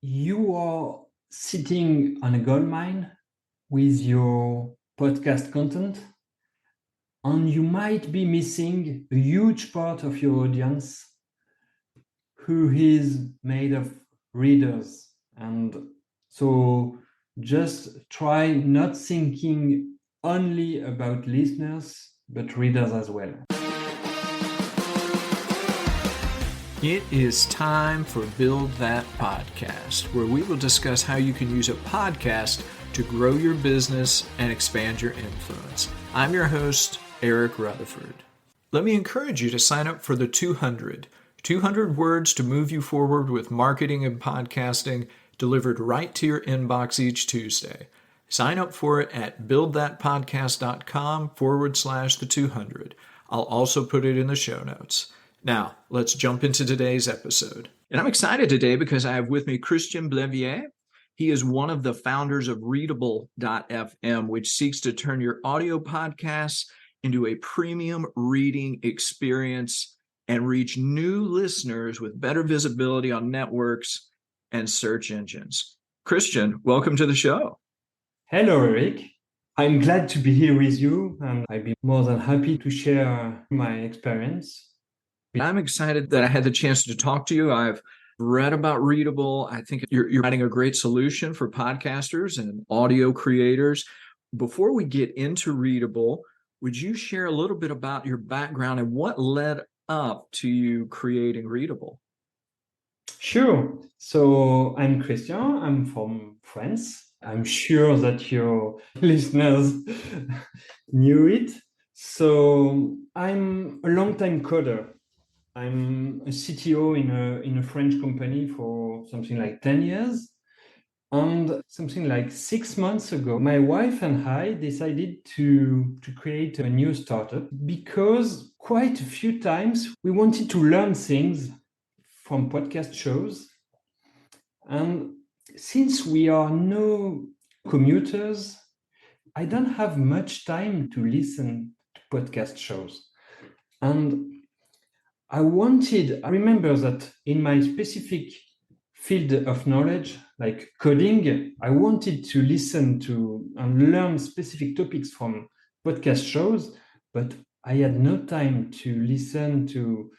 you are sitting on a gold mine with your podcast content, and you might be missing a huge part of your audience who is made of readers. And so just try not thinking only about listeners, but readers as well. It is time for Build That Podcast, where we will discuss how you can use a podcast to grow your business and expand your influence. I'm your host, Eric Rutherford. Let me encourage you to sign up for the 200 words to move you forward with marketing and podcasting, delivered right to your inbox each Tuesday. Sign up for it at buildthatpodcast.com/the 200. I'll also put it in the show notes. Now, let's jump into today's episode. And I'm excited today because I have with me Christian Blavier. He is one of the founders of Readable.fm, which seeks to turn your audio podcasts into a premium reading experience and reach new listeners with better visibility on networks and search engines. Christian, welcome to the show. Hello, Eric. I'm glad to be here with you, and I'd be more than happy to share my experience. I'm excited that I had the chance to talk to you. I've read about Readable. I think you're writing a great solution for podcasters and audio creators. Before we get into Readable, would you share a little bit about your background and what led up to you creating Readable? Sure. So I'm Christian. I'm from France. I'm sure that your listeners knew it. So I'm a long-time coder. I'm a CTO in a French company for something like 10 years. And something like 6 months ago, my wife and I decided to create a new startup because quite a few times we wanted to learn things from podcast shows. And since we are no commuters, I don't have much time to listen to podcast shows. And I remember that in my specific field of knowledge, like coding, I wanted to listen to and learn specific topics from podcast shows, but I had no time to listen to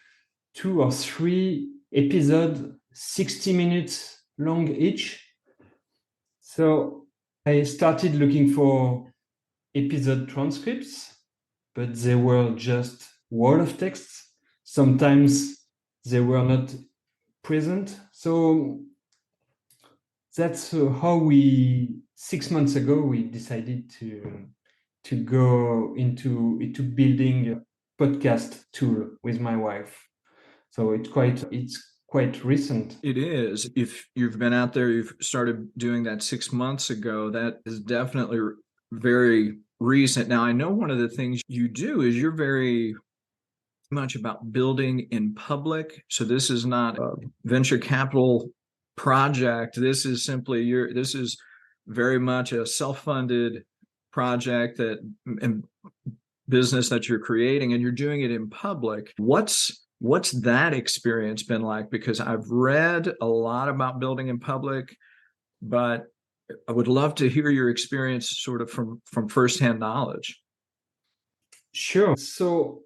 2 or 3 episodes, 60 minutes long each. So I started looking for episode transcripts, but they were just wall of text. Sometimes they were not present. So that's how 6 months ago, we decided to go into building a podcast tool with my wife. So it's quite recent. It is. If you've been out there, you've started doing that 6 months ago, that is definitely very recent. Now, I know one of the things you do is you're very much about building in public. So this is not a venture capital project. This is simply this is very much a self-funded project and business that you're creating, and you're doing it in public. What's that experience been like? Because I've read a lot about building in public, but I would love to hear your experience sort of from firsthand knowledge. Sure. So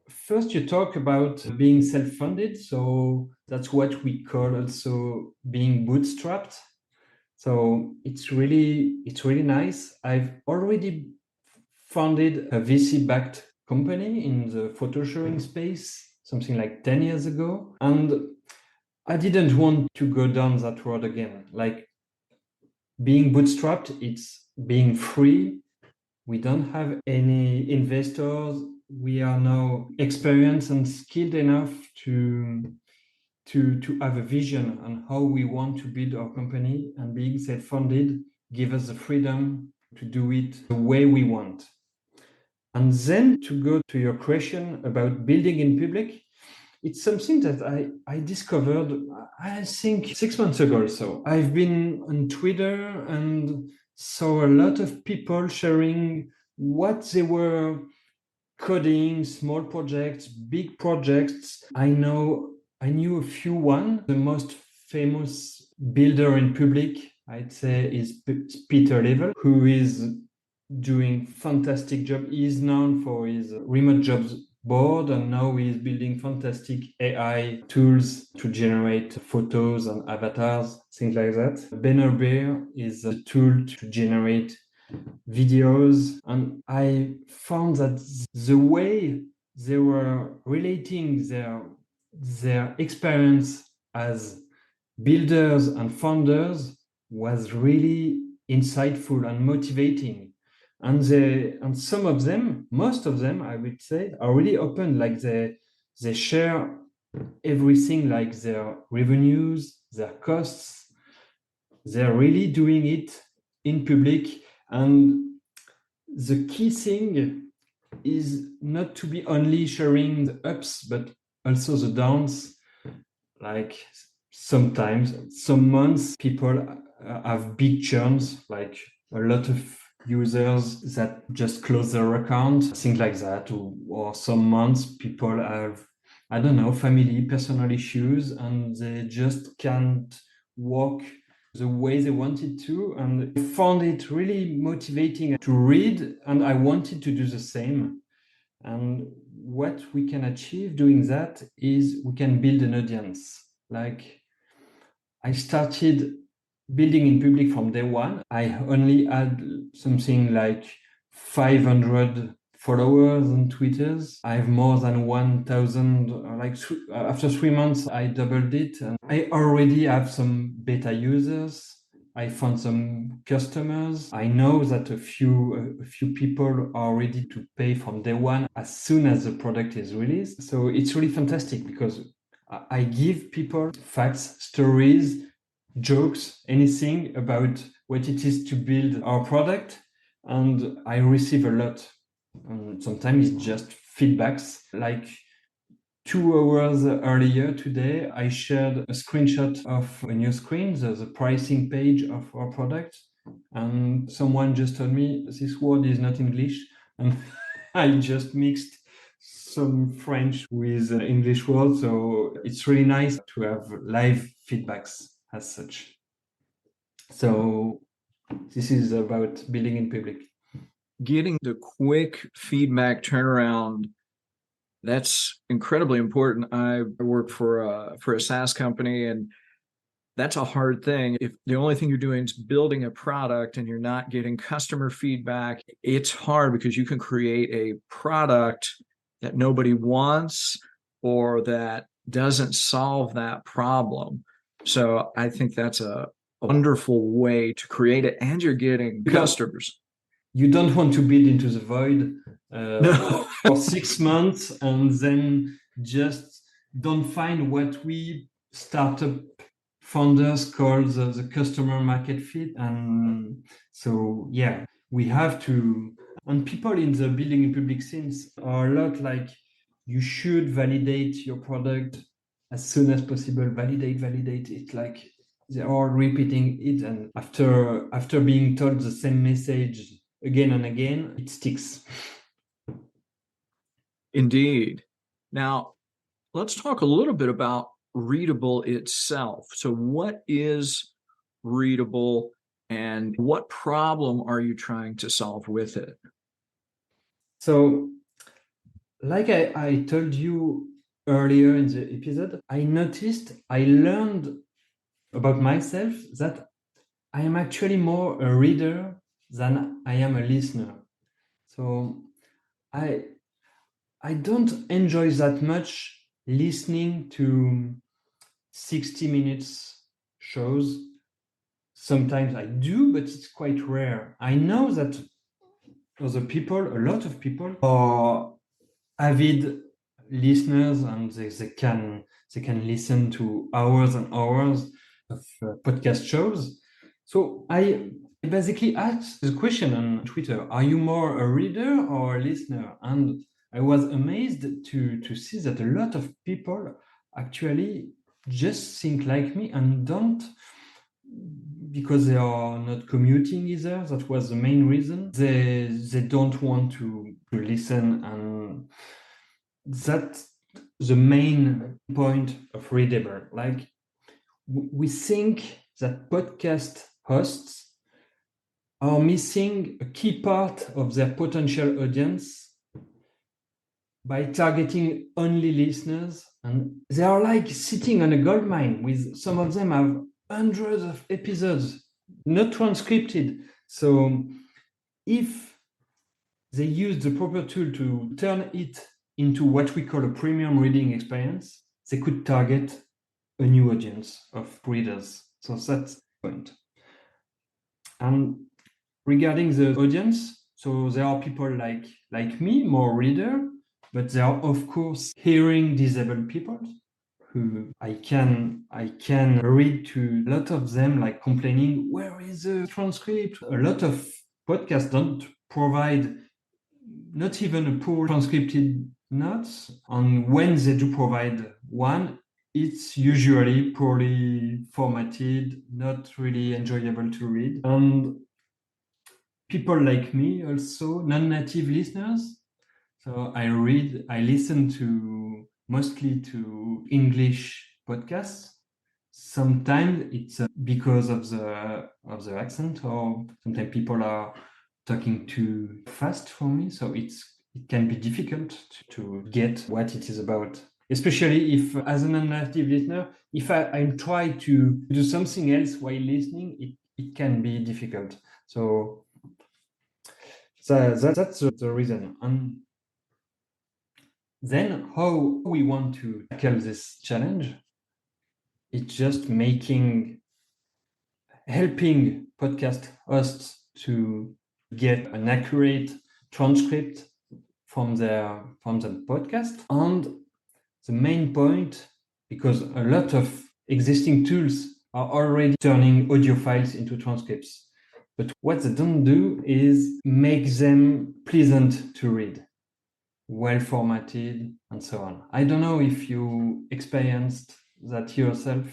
first, you talk about being self-funded. So that's what we call also being bootstrapped. So it's really nice. I've already founded a VC-backed company in the photo showing space, something like 10 years ago. And I didn't want to go down that road again. Like being bootstrapped, it's being free. We don't have any investors. We are now experienced and skilled enough to have a vision on how we want to build our company, and being self-funded give us the freedom to do it the way we want. And then to go to your question about building in public, it's something that I discovered, I think 6 months ago or so. I've been on Twitter and saw a lot of people sharing what they were coding, small projects, big projects. I knew a few. The most famous builder in public, I'd say, is Peter Level, who is doing fantastic job. He's known for his remote jobs board, and now he's building fantastic AI tools to generate photos and avatars, things like that. Blavier is a tool to generate videos, and I found that the way they were relating their experience as builders and founders was really insightful and motivating. And some of them, most of them, I would say, are really open. Like they share everything, like their revenues, their costs. They're really doing it in public. And the key thing is not to be only sharing the ups, but also the downs. Like sometimes, some months, people have big churns, like a lot of users that just close their account, things like that. Or some months, people have, I don't know, personal issues, and they just can't work the way they wanted to. And I found it really motivating to read, and I wanted to do the same. And what we can achieve doing that is we can build an audience. Like, I started building in public from day one. I only had something like 500 followers on Twitters. I have more than 1,000. After 3 months, I doubled it. And I already have some beta users. I found some customers. I know that a few people are ready to pay from day one as soon as the product is released. So it's really fantastic because I give people facts, stories, jokes, anything about what it is to build our product, and I receive a lot. And sometimes it's just feedbacks. Like 2 hours earlier today, I shared a screenshot of a new screen, the pricing page of our product, and someone just told me this word is not English, and I just mixed some French with English words. So it's really nice to have live feedbacks as such. So this is about building in public. Getting the quick feedback turnaround, that's incredibly important. I work for a SaaS company, and that's a hard thing. If the only thing you're doing is building a product and you're not getting customer feedback, it's hard because you can create a product that nobody wants or that doesn't solve that problem. So I think that's a wonderful way to create it, and you're getting customers. You don't want to build into the void No. for 6 months and then just don't find what we startup founders call the customer market fit. And so, yeah, we have to. And people in the building in public scenes are a lot like, you should validate your product as soon as possible. Validate. It's like they're all repeating it, and after being told the same message again and again, it sticks. Indeed. Now, let's talk a little bit about Readable itself. So what is Readable, and what problem are you trying to solve with it? So, like I told you earlier in the episode, I learned about myself that I am actually more a reader than I am a listener. So I don't enjoy that much listening to 60 minutes shows. Sometimes I do, but it's quite rare. I know that a lot of people are avid listeners, and they can listen to hours and hours of podcast shows. So I basically asked the question on Twitter: are you more a reader or a listener? And I was amazed to see that a lot of people actually just think like me and don't, because they are not commuting either. That was the main reason. They don't want to listen, and that's the main point of Readable. Like, we think that podcast hosts are missing a key part of their potential audience by targeting only listeners. And they are like sitting on a gold mine with some of them have hundreds of episodes, not transcripted. So if they use the proper tool to turn it into what we call a premium reading experience, they could target a new audience of readers. So that's the point. And regarding the audience, so there are people like me, more reader, but there are of course hearing disabled people who I can read to a lot of them like complaining, where is the transcript? A lot of podcasts don't provide not even a poor transcripted notes. And when they do provide one, it's usually poorly formatted, not really enjoyable to read. And people like me, also non-native listeners. So I listen to mostly to English podcasts. Sometimes it's because of the accent, or sometimes people are talking too fast for me. So it can be difficult to get what it is about. Especially if, as a non-native listener, if I try to do something else while listening, it can be difficult. So that's the reason. And then how we want to tackle this challenge, it's just helping podcast hosts to get an accurate transcript from the podcast. And the main point, because a lot of existing tools are already turning audio files into transcripts, but what they don't do is make them pleasant to read, well formatted, and so on. I don't know if you experienced that yourself.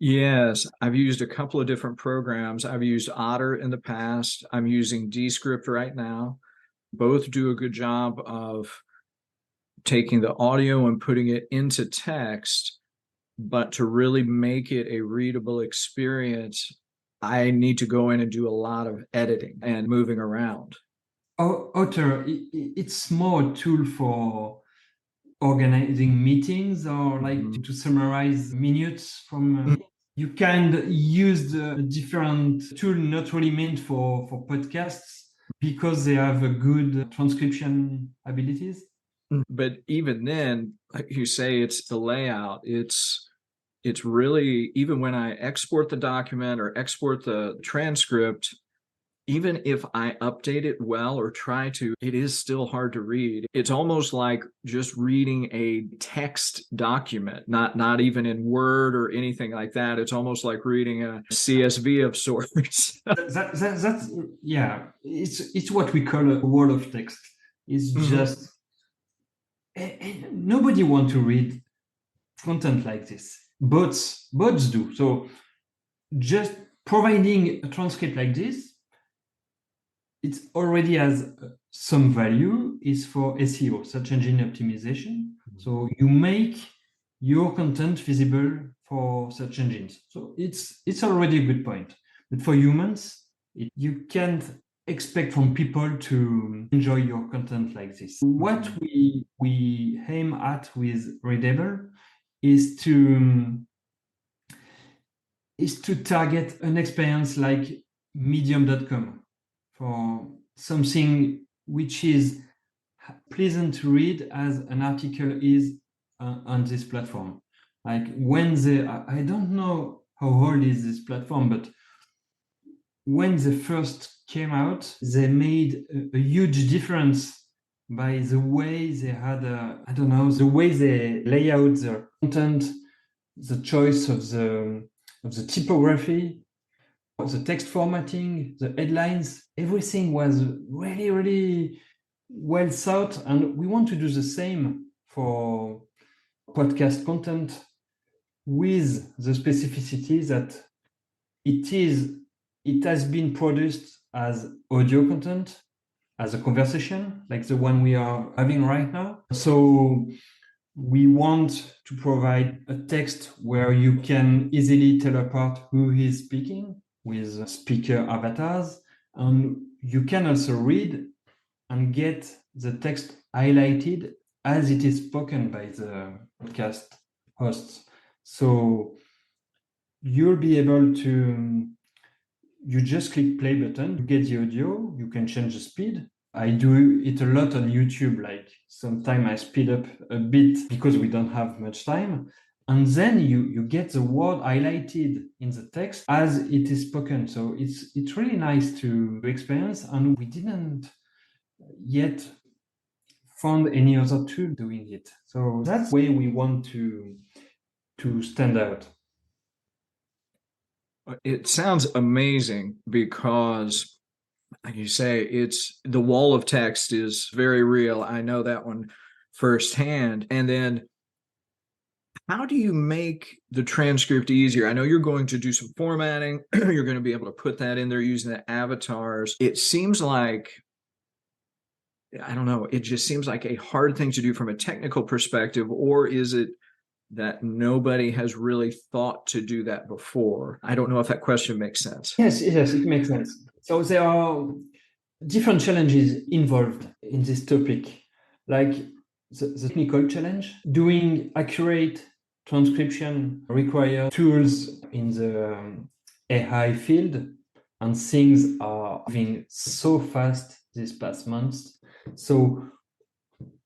Yes, I've used a couple of different programs. I've used Otter in the past. I'm using Descript right now. Both do a good job of taking the audio and putting it into text, but to really make it a readable experience, I need to go in and do a lot of editing and moving around. Otter, it's more a tool for organizing meetings, or like to summarize minutes from you can use the different tool not really meant for podcasts because they have a good transcription abilities. But even then, like you say, it's the layout. It's really, even when I export the document or export the transcript, even if I update it well or try to, it is still hard to read. It's almost like just reading a text document, not even in Word or anything like that. It's almost like reading a CSV of sorts. That's yeah. It's what we call a wall of text. It's just nobody want to read content like this. Bots do. So just providing a transcript like this, it already has some value, is for SEO, search engine optimization. So you make your content visible for search engines. So it's already a good point. But for humans, you can't expect from people to enjoy your content like this. What we aim at with Readable is to target an experience like medium.com for something which is pleasant to read as an article is on this platform. Like when I don't know how old is this platform, but when they first came out, they made a huge difference by the way they had, the way they lay out their content, the choice of the typography, the text formatting, the headlines, everything was really, really well thought. And we want to do the same for podcast content with the specificity that it has been produced as audio content, as a conversation, like the one we are having right now. So we want to provide a text where you can easily tell apart who is speaking with speaker avatars. And you can also read and get the text highlighted as it is spoken by the podcast hosts. So you'll be able to, you just click play button, you get the audio, you can change the speed. I do it a lot on YouTube, like sometimes I speed up a bit because we don't have much time. And then you get the word highlighted in the text as it is spoken. So it's really nice to experience, and we didn't yet found any other tool doing it. So that's the way we want to stand out. It sounds amazing because, like you say, it's the wall of text is very real. I know that one firsthand. And then how do you make the transcript easier? I know you're going to do some formatting. You're going to be able to put that in there using the avatars. It seems like, I don't know, it just seems like a hard thing to do from a technical perspective, or is it that nobody has really thought to do that before? I don't know if that question makes sense. Yes, it makes sense. So there are different challenges involved in this topic, like the technical challenge. Doing accurate transcription requires tools in the AI field, and things are moving so fast these past months. So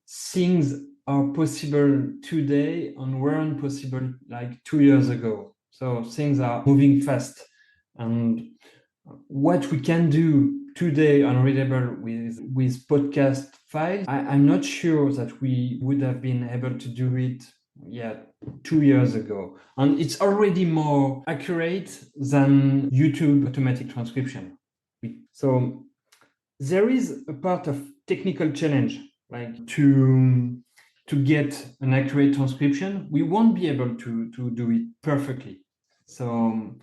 things are possible today and weren't possible like 2 years ago. So things are moving fast. And what we can do today on Readable with podcast files, I'm not sure that we would have been able to do it 2 years ago. And it's already more accurate than YouTube automatic transcription. So there is a part of technical challenge, like to get an accurate transcription. We won't be able to do it perfectly. So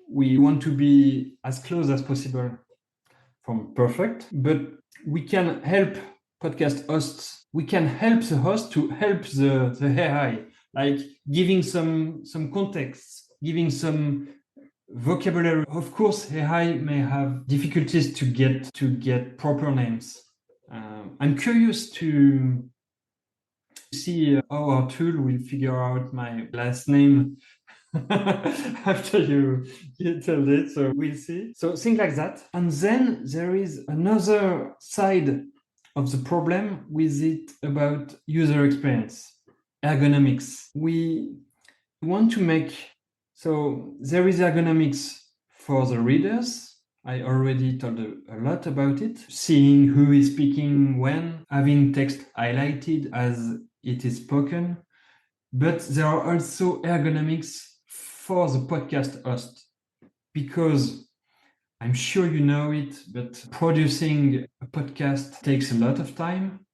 we want to be as close as possible from perfect, but we can help podcast hosts. We can help the host to help the AI, like giving some context, giving some vocabulary. Of course, AI may have difficulties to get proper names. I'm curious to see how our tool will figure out my last name after you told it. So we'll see. So things like that. And then there is another side of the problem with it about user experience, ergonomics. We want to make, so there is ergonomics for the readers. I already told a lot about it. Seeing who is speaking when, having text highlighted as it is spoken. But there are also ergonomics for the podcast host, because I'm sure you know it, but producing a podcast takes a lot of time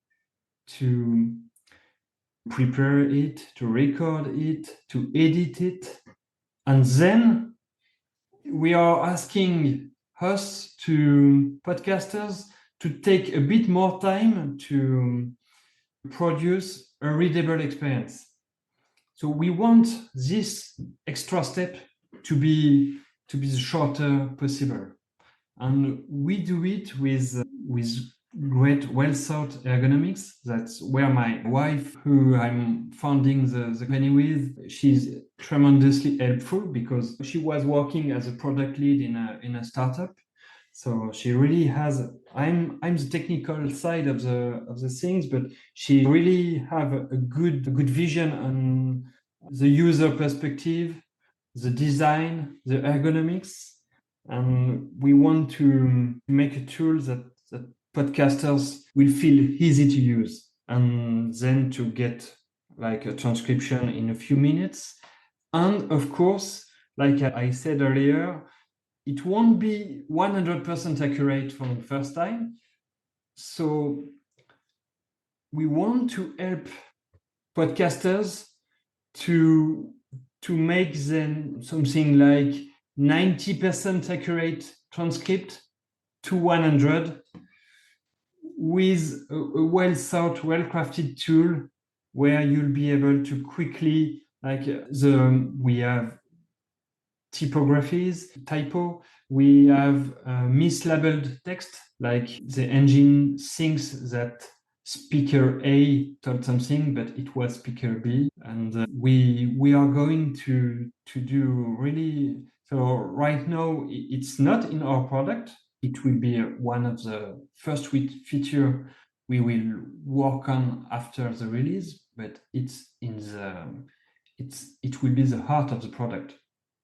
to prepare it, to record it, to edit it. And then we are asking hosts to podcasters to take a bit more time to produce a readable experience. So we want this extra step to be the shorter possible, and we do it with great, well thought ergonomics. That's where my wife, who I'm founding the company with, she's tremendously helpful, because she was working as a product lead in a startup. So she really has. I'm the technical side of the things, but she really have a good vision on the user perspective, the design, the ergonomics, and we want to make a tool that podcasters will feel easy to use, and then to get like a transcription in a few minutes. And of course, like I said earlier, it won't be 100% accurate from the first time. So we want to help podcasters to make them something like 90% accurate transcript to 100 with a well thought, well crafted tool where you'll be able to quickly, we have typographies, typo, we have mislabeled text, like the engine thinks that speaker A told something, but it was speaker B. And we are going to do really, so right now it's not in our product. It will be one of the first feature we will work on after the release, but it will be the heart of the product.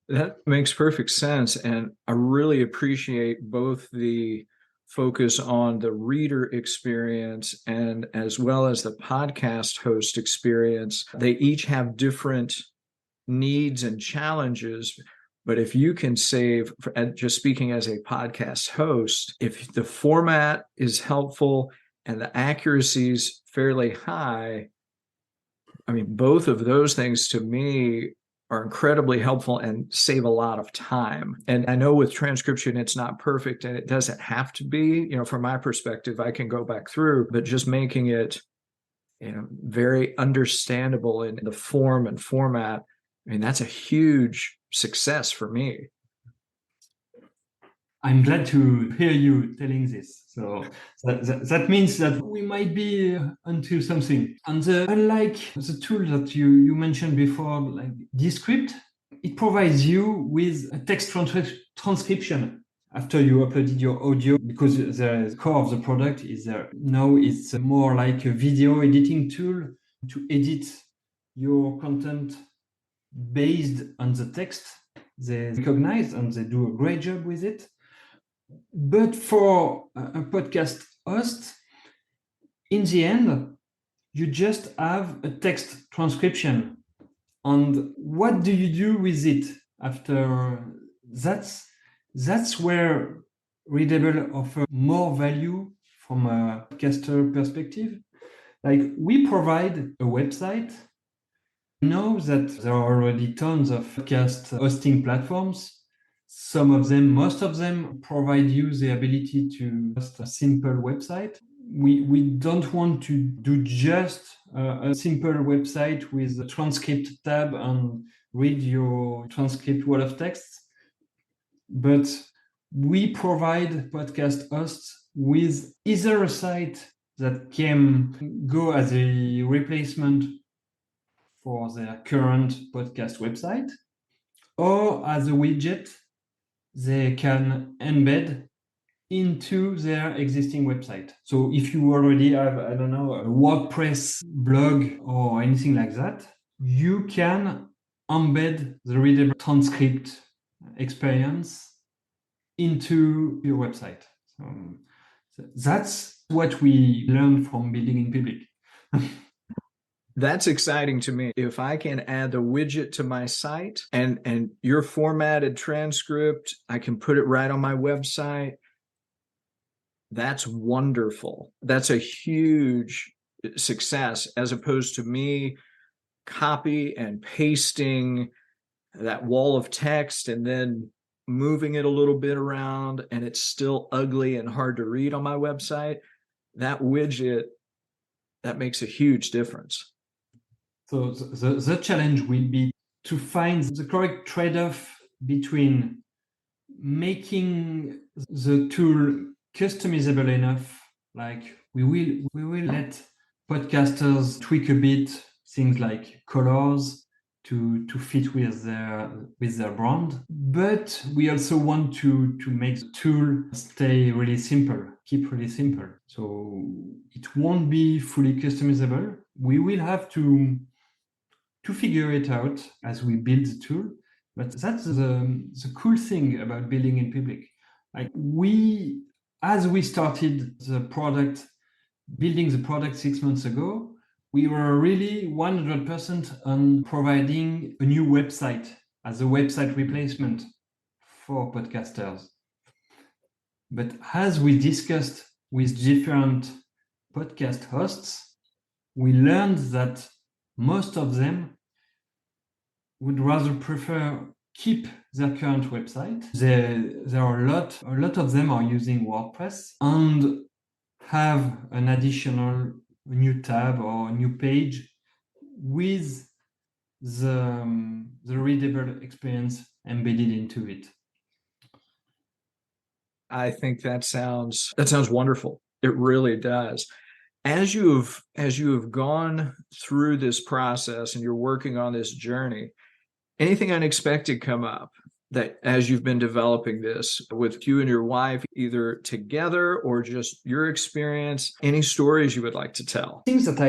That makes perfect sense. And I really appreciate both the focus on the reader experience and as well as the podcast host experience. They each have different needs and challenges. But if you can save, just speaking as a podcast host, if the format is helpful and the accuracy is fairly high, I mean, both of those things to me are incredibly helpful and save a lot of time. And I know with transcription, it's not perfect and it doesn't have to be, from my perspective, I can go back through, but just making it, very understandable in the form and format. I mean, that's a huge success for me. I'm glad to hear you telling this. So that means that we might be onto something. And unlike the tool that you mentioned before, like Descript, it provides you with a text transcription after you uploaded your audio, because the core of the product is there. Now it's more like a video editing tool to edit your content based on the text they recognize, and they do a great job with it. But for a podcast host, in the end, you just have a text transcription. And what do you do with it after? That's where Readable offers more value from a podcaster perspective. Like, we provide a website. We know that there are already tons of podcast hosting platforms. Most of them provide you the ability to host a simple website. We don't want to do just a simple website with a transcript tab and read your transcript wall of text, but we provide podcast hosts with either a site that can go as a replacement for their current podcast website, or as a widget they can embed into their existing website. So if you already have, a WordPress blog or anything like that, you can embed the Readable transcript experience into your website. So that's what we learned from building in public. That's exciting to me. If I can add the widget to my site and your formatted transcript, I can put it right on my website. That's wonderful. That's a huge success, as opposed to me copy and pasting that wall of text and then moving it a little bit around and it's still ugly and hard to read on my website. That widget, that makes a huge difference. So the challenge will be to find the correct trade-off between making the tool customizable enough. Like, we will let podcasters tweak a bit things like colors to fit with their brand, but we also want to make the tool stay really simple, keep really simple. So it won't be fully customizable. We will have to figure it out as we build the tool. But that's the cool thing about building in public. Like, as we started building the product 6 months ago, we were really 100% on providing a new website as a website replacement for podcasters. But as we discussed with different podcast hosts, we learned that most of them would rather prefer keep their current website. There are a lot of them are using WordPress and have an additional new tab or new page with the readable experience embedded into it. I think that sounds wonderful. It really does. As you have gone through this process and you're working on this journey, anything unexpected come up that as you've been developing this with you and your wife, either together or just your experience, any stories you would like to tell? Things that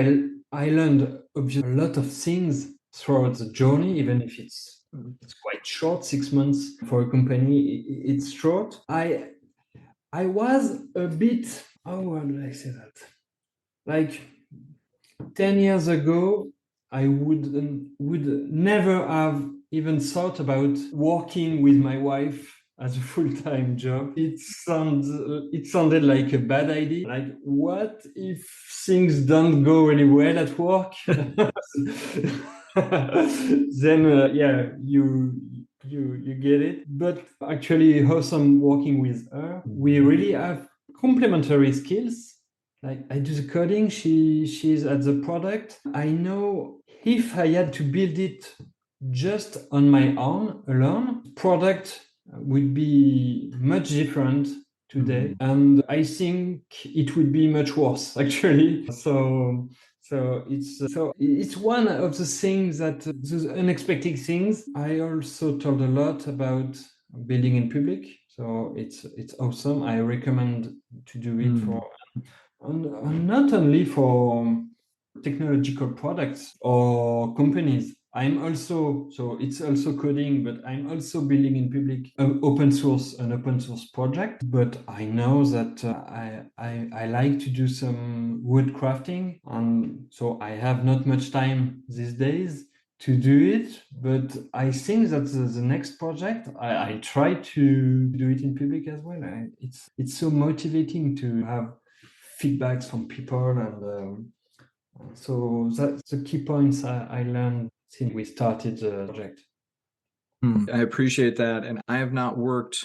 I learned obviously a lot of things throughout the journey, even if it's quite short, 6 months for a company, it's short. I was a bit, how do I say that? Like 10 years ago, I would never have even thought about working with my wife as a full-time job. It sounded like a bad idea. Like, what if things don't go really well at work? Then yeah, you get it. But actually, awesome working with her. We really have complementary skills. Like, I do the coding, she's at the product. I know if I had to build it just on my own alone, product would be much different today, and I think it would be much worse actually. So it's one of the things that those unexpected things. I also told a lot about building in public, so it's awesome. I recommend to do it for and not only for technological products or companies. I'm also, so it's also coding, but I'm also building in public an open source project. But I know that I like to do some wood crafting, and so I have not much time these days to do it. But I think that the next project, I try to do it in public as well. It's so motivating to have feedbacks from people, and so that's the key points I learned since we started the project. I appreciate that. And I have not worked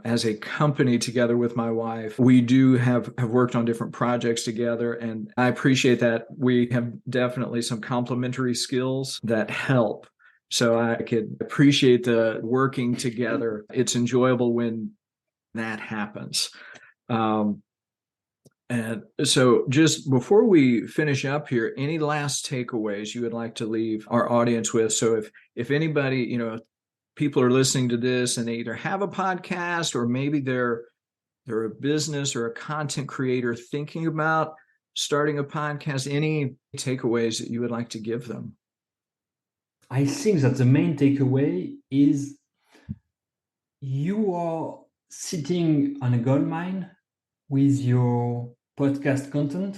as a company together with my wife. We do have worked on different projects together, and I appreciate that. We have definitely some complementary skills that help. So I could appreciate the working together. It's enjoyable when that happens. And so just before we finish up here, any last takeaways you would like to leave our audience with? So if anybody, people are listening to this and they either have a podcast or maybe they're a business or a content creator thinking about starting a podcast, any takeaways that you would like to give them? I think that the main takeaway is you are sitting on a gold mine with your podcast content,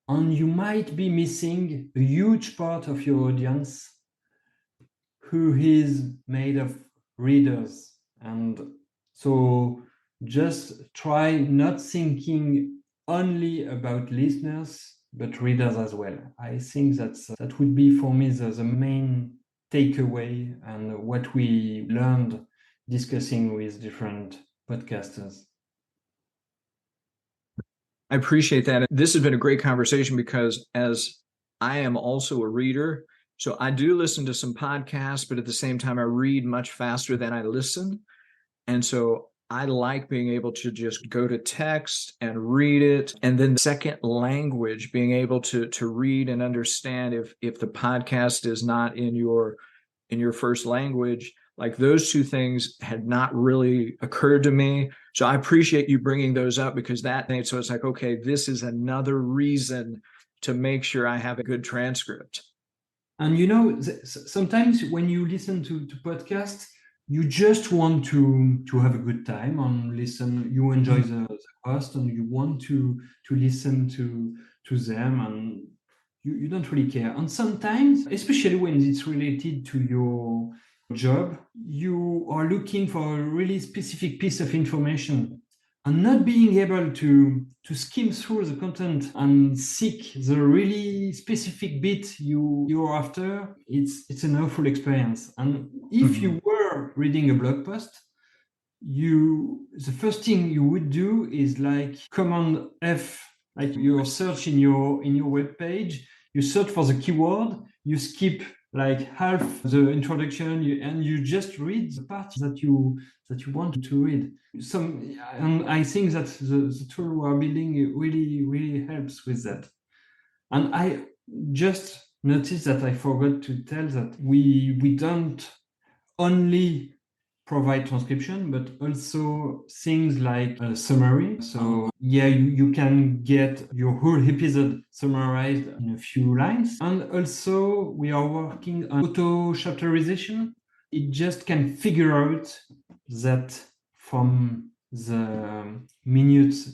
and you might be missing a huge part of your audience who is made of readers. And so just try not thinking only about listeners, but readers as well. I think that would be for me the main takeaway and what we learned discussing with different podcasters. I appreciate that. This has been a great conversation because as I am also a reader, so I do listen to some podcasts, but at the same time, I read much faster than I listen. And so I like being able to just go to text and read it. And then the second language, being able to read and understand if the podcast is not in your first language. Like, those two things had not really occurred to me. So I appreciate you bringing those up, because so it's like, okay, this is another reason to make sure I have a good transcript. And sometimes when you listen to podcasts, you just want to have a good time and listen. You enjoy the host and you want to listen to them, and you don't really care. And sometimes, especially when it's related to your job, you are looking for a really specific piece of information, and not being able to skim through the content and seek the really specific bit you're after, it's an awful experience. And if you were reading a blog post, the first thing you would do is like Command F, like your search in your web page. you search for the keyword, you skip like half the introduction, and you just read the part that you want to read. And I think that the tool we are building really helps with that. And I just noticed that I forgot to tell that we don't only provide transcription, but also things like a summary. So yeah, you can get your whole episode summarized in a few lines. And also we are working on auto chapterization. It just can figure out that from the minutes,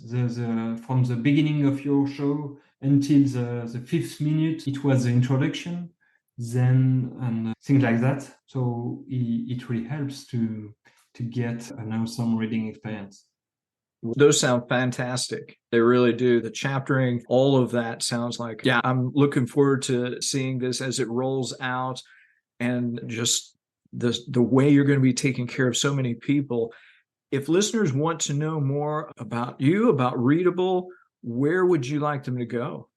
from the beginning of your show until the 5th minute, it was the introduction, then and things like that. So it really helps to get an awesome reading experience. Those sound fantastic. They really do. The chaptering, all of that sounds like, yeah, I'm looking forward to seeing this as it rolls out, and just the way you're going to be taking care of so many people. If listeners want to know more about you, about Readable, where would you like them to go?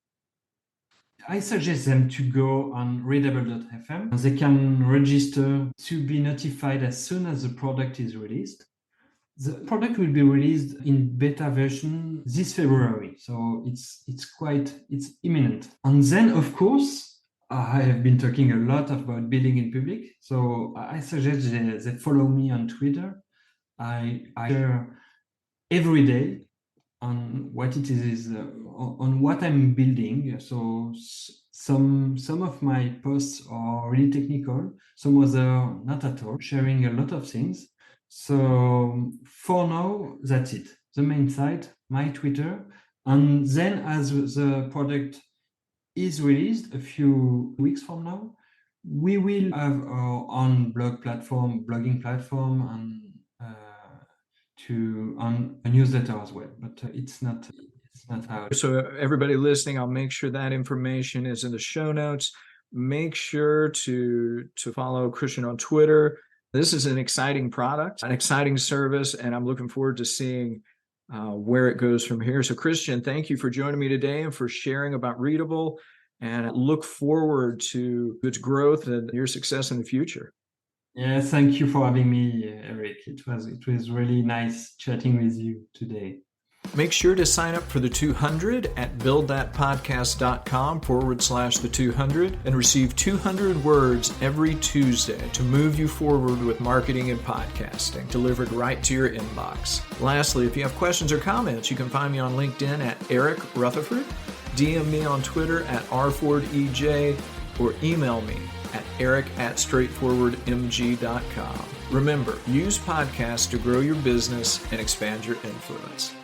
I suggest them to go on readable.fm. They can register to be notified as soon as the product is released. The product will be released in beta version this February, so it's imminent. And then, of course, I have been talking a lot about building in public, so I suggest they follow me on Twitter. I share every day on what it is on what I'm building. So some of my posts are really technical, some other not at all, sharing a lot of things. So for now, that's it. The main site, my Twitter, and then as the product is released a few weeks from now, we will have our own blogging platform, and on a newsletter as well. But it's not how. So everybody listening, I'll make sure that information is in the show notes. Make sure to follow Christian on Twitter. This is an exciting product, an exciting service, and I'm looking forward to seeing where it goes from here. So Christian, thank you for joining me today and for sharing about Readable, and I look forward to its growth and your success in the future. Yeah, thank you for having me, Eric. It was really nice chatting with you today. Make sure to sign up for the 200 at buildthatpodcast.com/the 200 and receive 200 words every Tuesday to move you forward with marketing and podcasting, delivered right to your inbox. Lastly, if you have questions or comments, you can find me on LinkedIn at Eric Rutherford, DM me on Twitter at rfordej, or email me at eric@straightforwardmg.com. Remember, use podcasts to grow your business and expand your influence.